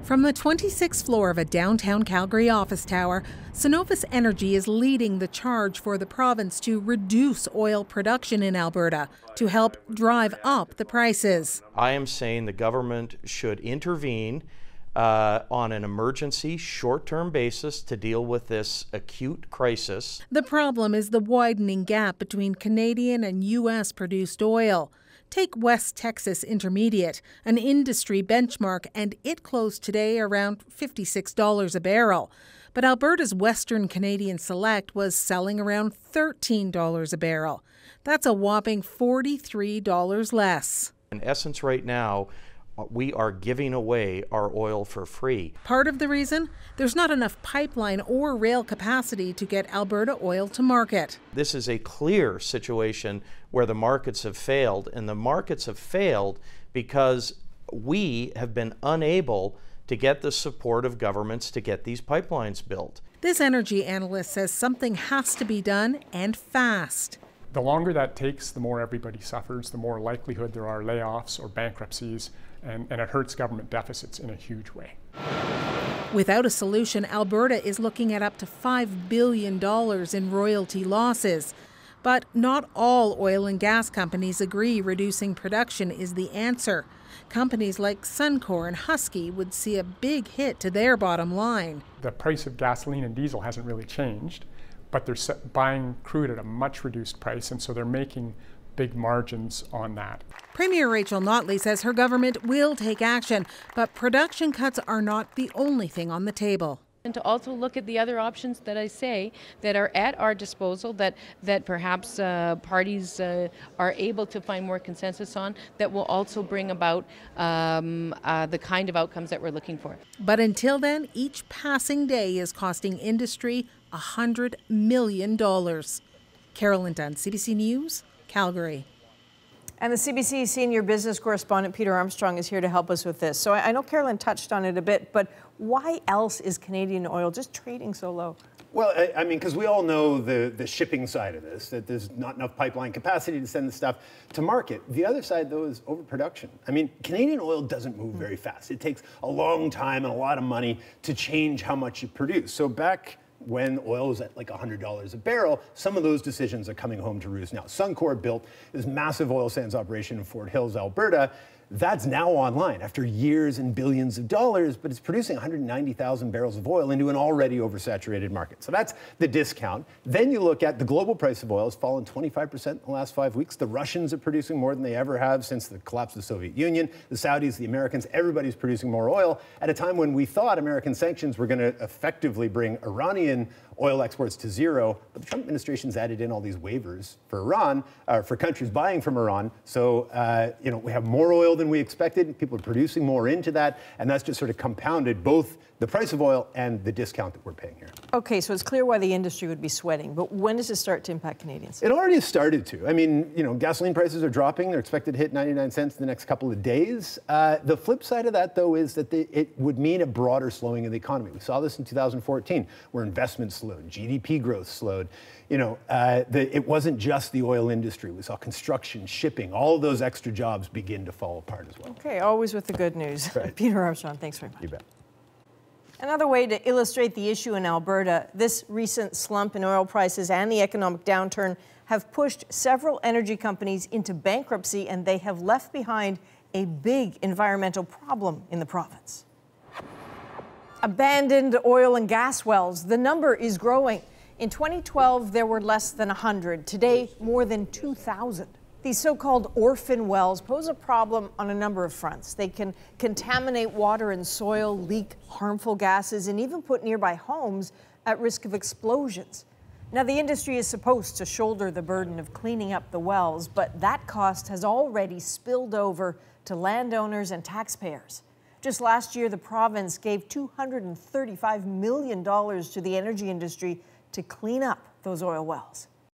From the 26th floor of a downtown Calgary office tower, Cenovus Energy is leading the charge for the province to reduce oil production in Alberta to help drive up the prices. I am saying the government should intervene on an emergency, short-term basis to deal with this acute crisis. The problem is the widening gap between Canadian and U.S. produced oil. Take West Texas Intermediate, an industry benchmark, and it closed today around $56 a barrel. But Alberta's Western Canadian Select was selling around $13 a barrel. That's a whopping $43 less. In essence, right now, we are giving away our oil for free. Part of the reason? There's not enough pipeline or rail capacity to get Alberta oil to market. This is a clear situation where the markets have failed, and the markets have failed because we have been unable to get the support of governments to get these pipelines built. This energy analyst says something has to be done, and fast. The longer that takes, the more everybody suffers, the more likelihood there are layoffs or bankruptcies, and it hurts government deficits in a huge way. Without a solution, Alberta is looking at up to $5 billion in royalty losses. But not all oil and gas companies agree reducing production is the answer. Companies like Suncor and Husky would see a big hit to their bottom line. The price of gasoline and diesel hasn't really changed, but they're buying crude at a much reduced price, and so they're making big margins on that. Premier Rachel Notley says her government will take action, but production cuts are not the only thing on the table. And to also look at the other options that I say that are at our disposal, that perhaps parties are able to find more consensus on, that will also bring about the kind of outcomes that we're looking for. But until then, each passing day is costing industry $100 million. Carolyn Dunn, CBC News, Calgary. And the CBC senior business correspondent Peter Armstrong is here to help us with this. So I know Carolyn touched on it a bit, but why else is Canadian oil just trading so low? Well, I mean, because we all know the shipping side of this, that there's not enough pipeline capacity to send the stuff to market. The other side, though, is overproduction. I mean, Canadian oil doesn't move very fast. It takes a long time and a lot of money to change how much you produce. So back when oil was at like $100 a barrel, some of those decisions are coming home to roost now. Suncor built this massive oil sands operation in Fort Hills, Alberta. That's now online after years and billions of dollars, but it's producing 190,000 barrels of oil into an already oversaturated market. So that's the discount. Then you look at the global price of oil has fallen 25% in the last 5 weeks. The Russians are producing more than they ever have since the collapse of the Soviet Union. The Saudis, the Americans, everybody's producing more oil at a time when we thought American sanctions were going to effectively bring Iranian oil exports to zero, but the Trump administration's added in all these waivers for Iran, for countries buying from Iran. So, we have more oil than we expected. People are producing more into that, and that's just sort of compounded both the price of oil and the discount that we're paying here. Okay, so it's clear why the industry would be sweating, but when does it start to impact Canadians? It already started to. I mean, gasoline prices are dropping. They're expected to hit 99 cents in the next couple of days. The flip side of that, though, is that it would mean a broader slowing of the economy. We saw this in 2014, where investment slowed, GDP growth slowed. It wasn't just the oil industry. We saw construction, shipping, all of those extra jobs begin to fall apart as well. Okay, always with the good news. Right. Peter Armstrong, thanks very much. You bet. Another way to illustrate the issue in Alberta, this recent slump in oil prices and the economic downturn have pushed several energy companies into bankruptcy, and they have left behind a big environmental problem in the province. Abandoned oil and gas wells, the number is growing. In 2012, there were less than 100. Today, more than 2,000. These so-called orphan wells pose a problem on a number of fronts. They can contaminate water and soil, leak harmful gases, and even put nearby homes at risk of explosions. Now, the industry is supposed to shoulder the burden of cleaning up the wells, but that cost has already spilled over to landowners and taxpayers. Just last year, the province gave $235 million to the energy industry to clean up those oil wells.